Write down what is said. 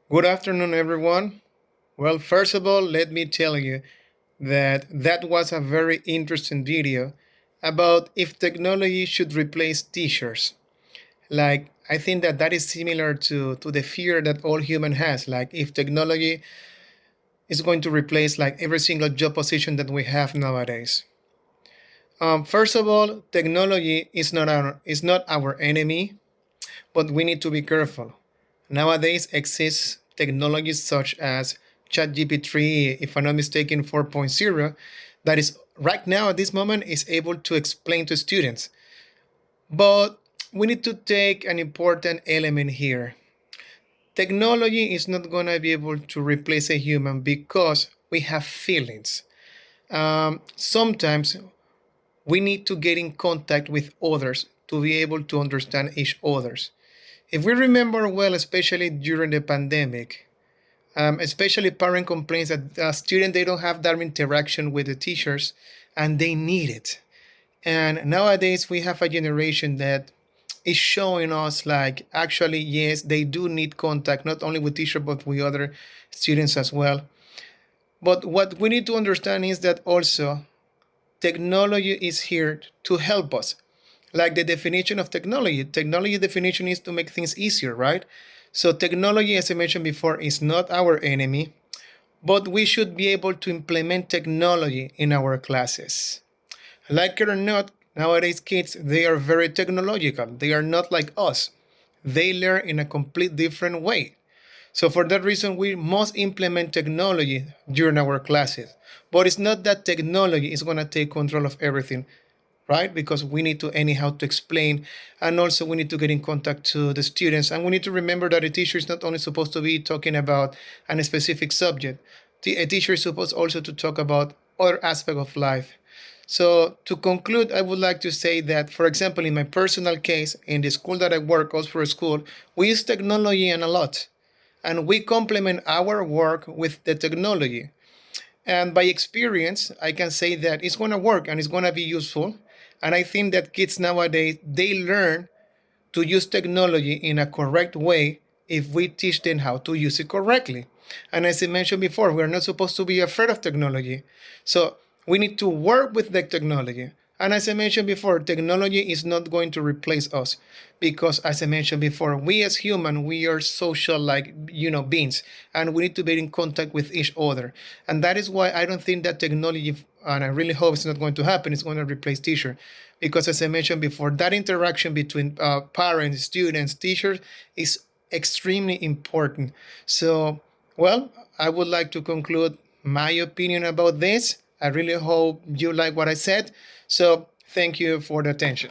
Good afternoon, everyone. Well, first of all, let me tell you that was a very interesting video about if technology should replace teachers. Like, I think that is similar to the fear that all human has. Like, if technology is going to replace like every single job position that we have nowadays. First of all, technology is not our enemy, but we need to be careful. Nowadays exists technologies such as ChatGPT, if I'm not mistaken, 4.0, that is right now at this moment is able to explain to students. But we need to take an important element here. Technology is not going to be able to replace a human because we have feelings. Sometimes we need to get in contact with others to be able to understand each others. If we remember well, especially during the pandemic, especially parent complaints that students they don't have that interaction with the teachers, and they need it. And nowadays we have a generation that is showing us like actually yes they do need contact not only with teachers but with other students as well. But what we need to understand is that also technology is here to help us. Like the definition of technology definition is to make things easier, right? So technology, as I mentioned before, is not our enemy, but we should be able to implement technology in our classes. Like it or not, nowadays kids, they are very technological. They are not like us. They learn in a complete different way. So for that reason, we must implement technology during our classes. But it's not that technology is going to take control of everything, right? Because we need to anyhow to explain, and also we need to get in contact to the students, and we need to remember that a teacher is not only supposed to be talking about a specific subject. A teacher is supposed also to talk about other aspects of life. So to conclude, I would like to say that, for example, in my personal case, in the school that I work, Oxford School, we use technology and a lot, and we complement our work with the technology. And by experience, I can say that it's going to work and it's going to be useful. And I think that kids nowadays, they learn to use technology in a correct way if we teach them how to use it correctly. And as I mentioned before, we're not supposed to be afraid of technology. So we need to work with the technology. And as I mentioned before, technology is not going to replace us because, as I mentioned before, we as human, we are social like beings, and we need to be in contact with each other. And that is why I don't think that technology, and I really hope it's not going to happen, it's going to replace teacher, because as I mentioned before, that interaction between parents, students, teachers is extremely important. So, well, I would like to conclude my opinion about this. I really hope you like what I said. So, thank you for the attention.